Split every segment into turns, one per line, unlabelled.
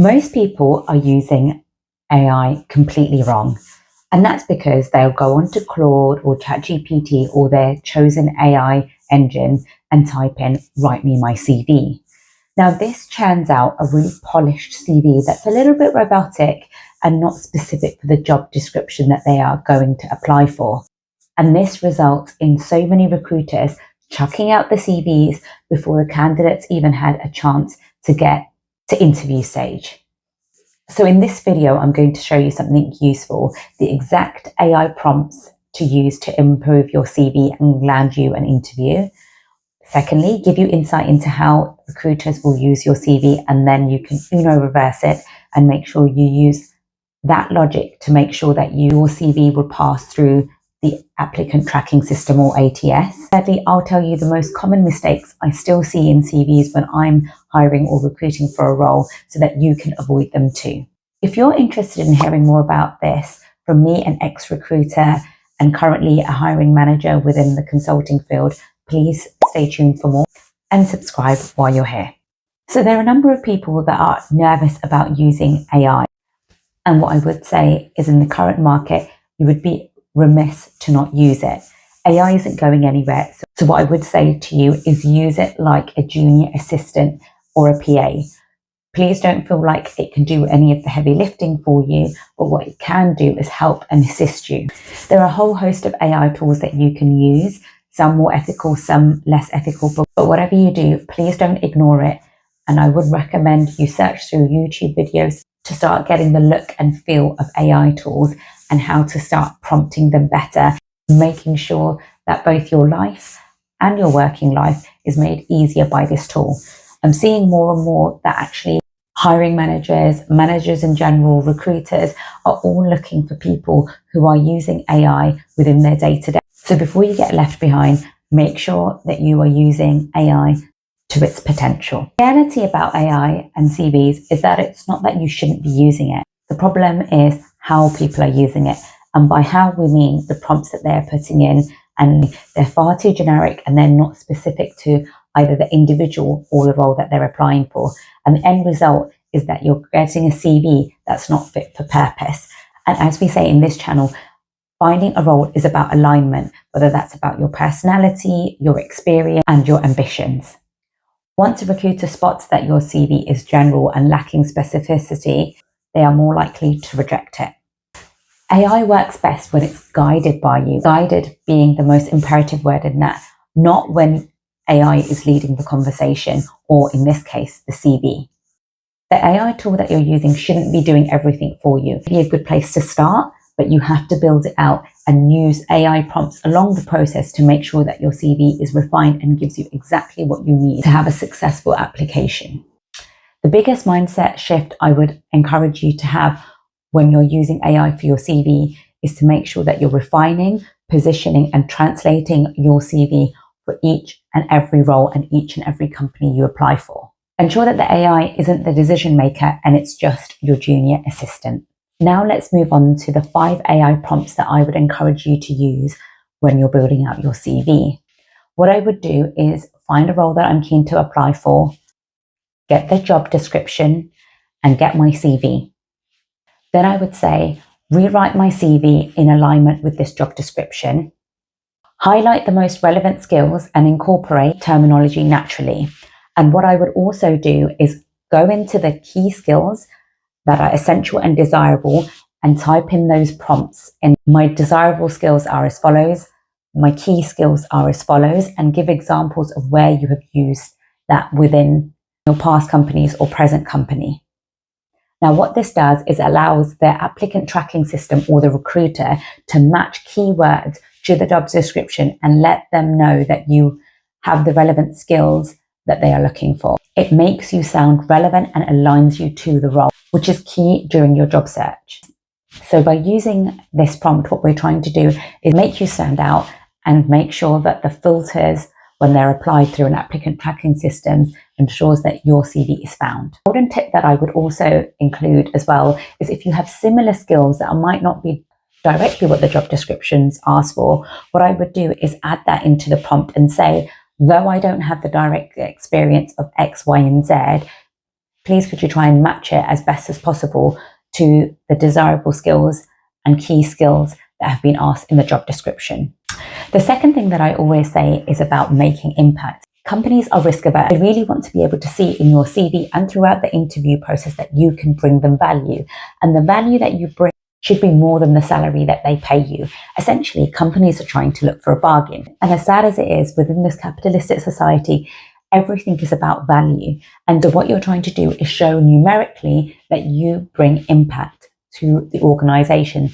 Most people are using AI completely wrong. And that's because they'll go onto Claude or ChatGPT or their chosen AI engine and type in, write me my CV. Now, this churns out a really polished CV that's a little bit robotic and not specific for the job description that they are going to apply for. And this results in so many recruiters chucking out the CVs before the candidates even had a chance to get to interview stage. So in this video, I'm going to show you something useful, the exact AI prompts to use to improve your CV and land you an interview. Secondly, give you insight into how recruiters will use your CV, and then you can reverse it and make sure you use that logic to make sure that your CV will pass through the applicant tracking system, or ATS. Thirdly, I'll tell you the most common mistakes I still see in CVs when I'm hiring or recruiting for a role so that you can avoid them too. If you're interested in hearing more about this from me, an ex-recruiter and currently a hiring manager within the consulting field, please stay tuned for more and subscribe while you're here. So there are a number of people that are nervous about using AI. And what I would say is, in the current market, you would be remiss to not use it. AI isn't going anywhere. So what I would say to you is use it like a junior assistant or a PA. Please don't feel like it can do any of the heavy lifting for you, but what it can do is help and assist you. There are a whole host of AI tools that you can use, some more ethical, some less ethical, but whatever you do, please don't ignore it. And I would recommend you search through YouTube videos to start getting the look and feel of AI tools and how to start prompting them better, making sure that both your life and your working life is made easier by this tool. I'm seeing more and more that actually hiring managers in general, recruiters are all looking for people who are using AI within their day-to-day. So before you get left behind, make sure that you are using AI to its potential. The reality about AI and CVs is that it's not that you shouldn't be using it. The problem is how people are using it. And by how, we mean the prompts that they're putting in, and they're far too generic and they're not specific to either the individual or the role that they're applying for. And the end result is that you're getting a CV that's not fit for purpose. And as we say in this channel, finding a role is about alignment, whether that's about your personality, your experience, and your ambitions. Once a recruiter spots that your CV is general and lacking specificity, they are more likely to reject it. AI works best when it's guided by you, guided being the most imperative word in that, not when AI is leading the conversation, or in this case, the CV. The AI tool that you're using shouldn't be doing everything for you. It'd be a good place to start, but you have to build it out and use AI prompts along the process to make sure that your CV is refined and gives you exactly what you need to have a successful application. The biggest mindset shift I would encourage you to have when you're using AI for your CV is to make sure that you're refining, positioning, and translating your CV for each and every role and each and every company you apply for. Ensure that the AI isn't the decision maker and it's just your junior assistant. Now let's move on to the 5 AI prompts that I would encourage you to use when you're building out your CV. What I would do is find a role that I'm keen to apply for, get the job description, and get my CV. Then I would say, rewrite my CV in alignment with this job description, highlight the most relevant skills and incorporate terminology naturally. And what I would also do is go into the key skills that are essential and desirable and type in those prompts. And my desirable skills are as follows, my key skills are as follows, and give examples of where you have used that within your past companies or present company. Now, what this does is allows the applicant tracking system or the recruiter to match keywords to the job description and let them know that you have the relevant skills that they are looking for. It makes you sound relevant and aligns you to the role, which is key during your job search. So by using this prompt, what we're trying to do is make you stand out and make sure that the filters, when they're applied through an applicant tracking system, ensures that your CV is found. A golden tip that I would also include as well is if you have similar skills that might not be directly what the job descriptions ask for, what I would do is add that into the prompt and say, though I don't have the direct experience of X, Y, and Z, please could you try and match it as best as possible to the desirable skills and key skills that have been asked in the job description. The second thing that I always say is about making impact. Companies are risk averse. They really want to be able to see in your CV and throughout the interview process that you can bring them value. And the value that you bring should be more than the salary that they pay you. Essentially, companies are trying to look for a bargain. And as sad as it is, within this capitalistic society, everything is about value. And so what you're trying to do is show numerically that you bring impact to the organization.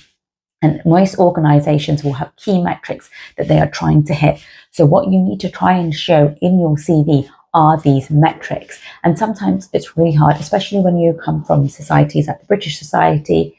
And most organizations will have key metrics that they are trying to hit. So what you need to try and show in your CV are these metrics. And sometimes it's really hard, especially when you come from societies like the British Society,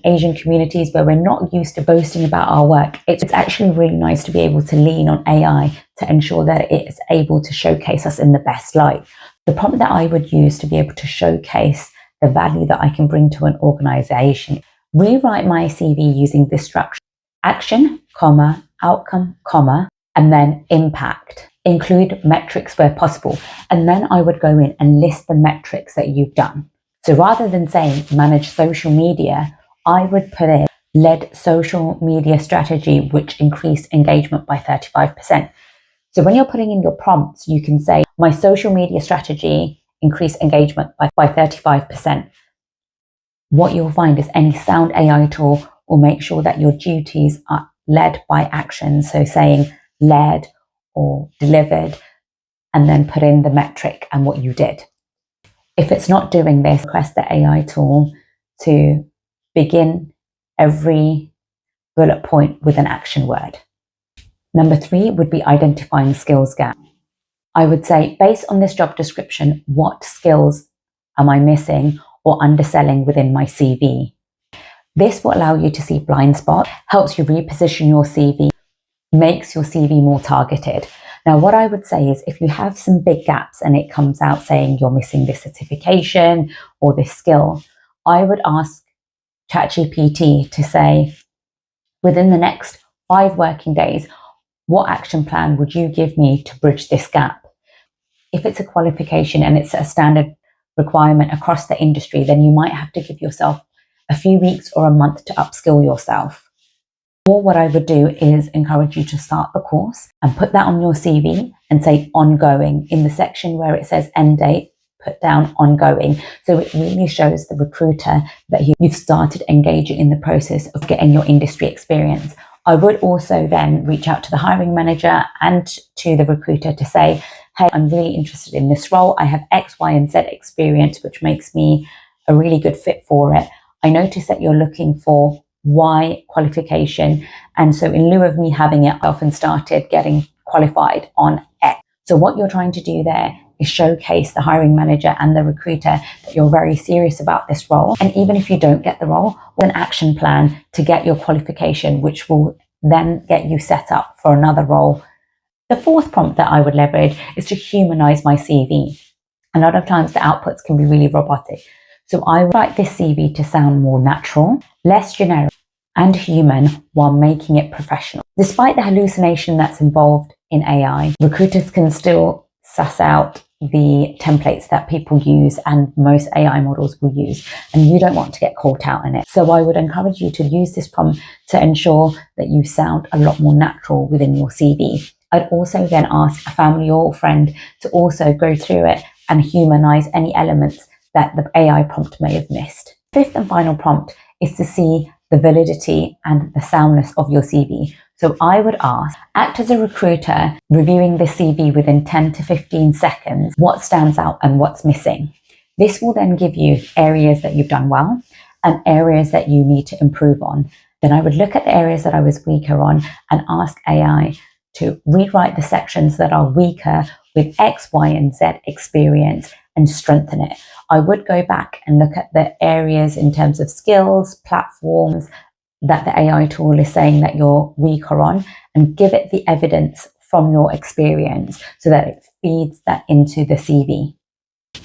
Asian communities where we're not used to boasting about our work. It's actually really nice to be able to lean on AI to ensure that it is able to showcase us in the best light. The prompt that I would use to be able to showcase the value that I can bring to an organization: rewrite my CV using this structure: action, comma, outcome, comma, and then impact. Include metrics where possible. And then I would go in and list the metrics that you've done. So rather than saying manage social media, I would put in led social media strategy, which increased engagement by 35%. So when you're putting in your prompts, you can say my social media strategy increased engagement by 35%. What you'll find is any sound AI tool will make sure that your duties are led by action. So saying led or delivered, and then put in the metric and what you did. If it's not doing this, request the AI tool to begin every bullet point with an action word. Number 3 would be identifying skills gap. I would say, based on this job description, what skills am I missing or underselling within my CV? This will allow you to see blind spots, helps you reposition your CV, makes your CV more targeted. Now, what I would say is if you have some big gaps and it comes out saying you're missing this certification or this skill, I would ask ChatGPT to say, within the next 5 working days, what action plan would you give me to bridge this gap? If it's a qualification and it's a standard requirement across the industry, then you might have to give yourself a few weeks or a month to upskill yourself. Or what I would do is encourage you to start the course and put that on your CV and say ongoing. In the section where it says end date, put down ongoing. So it really shows the recruiter that you've started engaging in the process of getting your industry experience. I would also then reach out to the hiring manager and to the recruiter to say, hey, I'm really interested in this role. I have X, Y, and Z experience, which makes me a really good fit for it. I noticed that you're looking for Y qualification. And so in lieu of me having it, I often started getting qualified on X. So what you're trying to do there is showcase the hiring manager and the recruiter that you're very serious about this role. And even if you don't get the role, an action plan to get your qualification, which will then get you set up for another role. The 4th prompt that I would leverage is to humanize my CV. A lot of times the outputs can be really robotic. So I would write this CV to sound more natural, less generic, and human while making it professional. Despite the hallucination that's involved in AI, recruiters can still suss out the templates that people use and most AI models will use, and you don't want to get caught out in it. So I would encourage you to use this prompt to ensure that you sound a lot more natural within your CV. I'd also then ask a family or friend to also go through it and humanize any elements that the AI prompt may have missed. 5th and final prompt is to see the validity and the soundness of your CV. So I would act as a recruiter reviewing the CV within 10 to 15 seconds, what stands out and what's missing. This will then give you areas that you've done well and areas that you need to improve on. Then I would look at the areas that I was weaker on and ask AI to rewrite the sections that are weaker with X, Y, and Z experience and strengthen it. I would go back and look at the areas in terms of skills, platforms that the AI tool is saying that you're weaker on and give it the evidence from your experience so that it feeds that into the CV.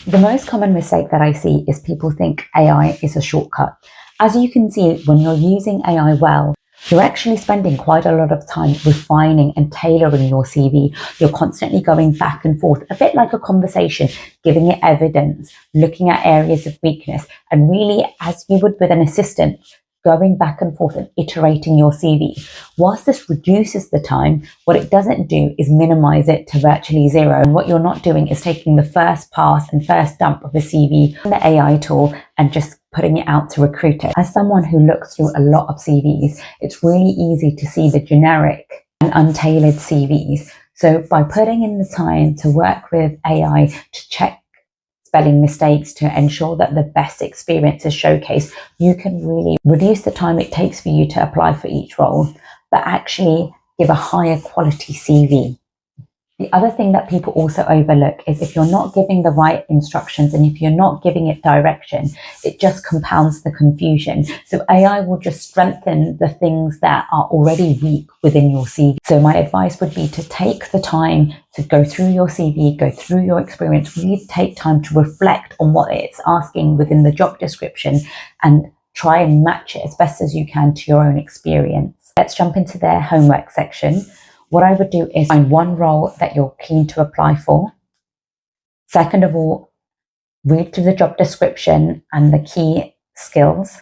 The most common mistake that I see is people think AI is a shortcut. As you can see, when you're using AI well, You're actually spending quite a lot of time refining and tailoring your CV. You're constantly going back and forth, a bit like a conversation, giving it evidence, looking at areas of weakness, and really, as you would with an assistant, going back and forth and iterating your CV. Whilst this reduces the time, what it doesn't do is minimize it to virtually zero. And what you're not doing is taking the first pass and first dump of a CV from the AI tool and just putting it out to recruiters. As someone who looks through a lot of CVs, it's really easy to see the generic and untailored CVs. So by putting in the time to work with AI to check spelling mistakes to ensure that the best experience is showcased, you can really reduce the time it takes for you to apply for each role, but actually give a higher quality CV. The other thing that people also overlook is if you're not giving the right instructions and if you're not giving it direction, it just compounds the confusion. So AI will just strengthen the things that are already weak within your CV. So my advice would be to take the time to go through your CV, go through your experience, really take time to reflect on what it's asking within the job description and try and match it as best as you can to your own experience. Let's jump into their homework section. What I would do is find one role that you're keen to apply for. Second of all, read through the job description and the key skills.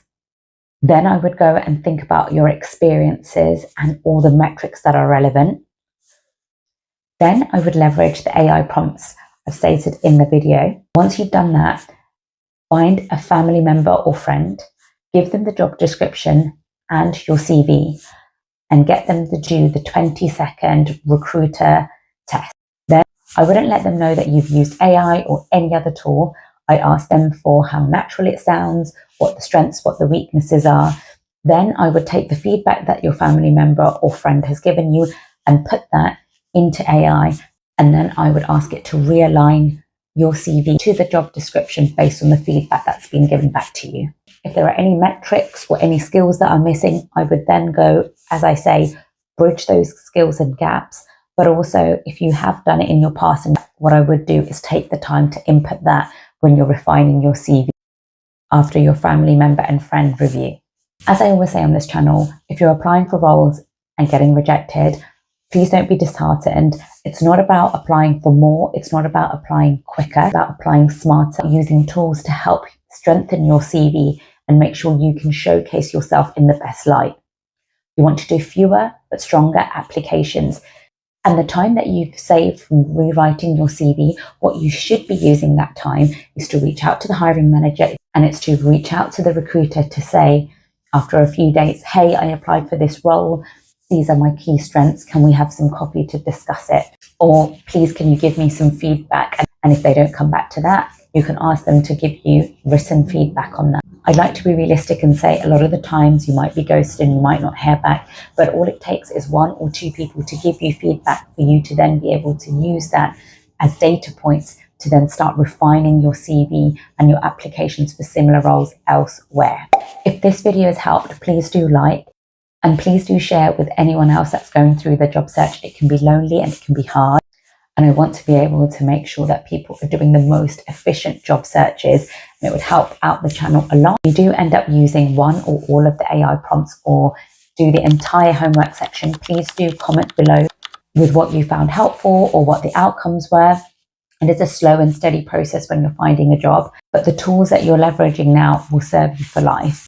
Then I would go and think about your experiences and all the metrics that are relevant. Then I would leverage the AI prompts I've stated in the video. Once you've done that, find a family member or friend, give them the job description and your CV, and get them to do the 20-second recruiter test. Then I wouldn't let them know that you've used AI or any other tool. I ask them for how natural it sounds, what the strengths, what the weaknesses are. Then I would take the feedback that your family member or friend has given you and put that into AI. And then I would ask it to realign your CV to the job description based on the feedback that's been given back to you. If there are any metrics or any skills that are missing, I would then go, as I say, bridge those skills and gaps. But also, if you have done it in your past, and what I would do is take the time to input that when you're refining your CV after your family member and friend review. As I always say on this channel, if you're applying for roles and getting rejected, please don't be disheartened. It's not about applying for more. It's not about applying quicker. It's about applying smarter, using tools to help strengthen your CV and make sure you can showcase yourself in the best light. You want to do fewer but stronger applications. And the time that you've saved from rewriting your CV, what you should be using that time is to reach out to the hiring manager, and it's to reach out to the recruiter to say, after a few days, hey, I applied for this role. These are my key strengths. Can we have some coffee to discuss it? Or please, can you give me some feedback? And if they don't come back to that, you can ask them to give you written feedback on that. I'd like to be realistic and say a lot of the times you might be ghosted and you might not hear back, but all it takes is one or two people to give you feedback for you to then be able to use that as data points to then start refining your CV and your applications for similar roles elsewhere. If this video has helped, please do like, and please do share it with anyone else that's going through the job search. It can be lonely and it can be hard. And I want to be able to make sure that people are doing the most efficient job searches, and it would help out the channel a lot. If you do end up using one or all of the AI prompts or do the entire homework section, please do comment below with what you found helpful or what the outcomes were. And it's a slow and steady process when you're finding a job, but the tools that you're leveraging now will serve you for life.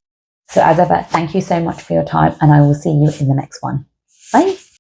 So as ever, thank you so much for your time, and I will see you in the next one. Bye.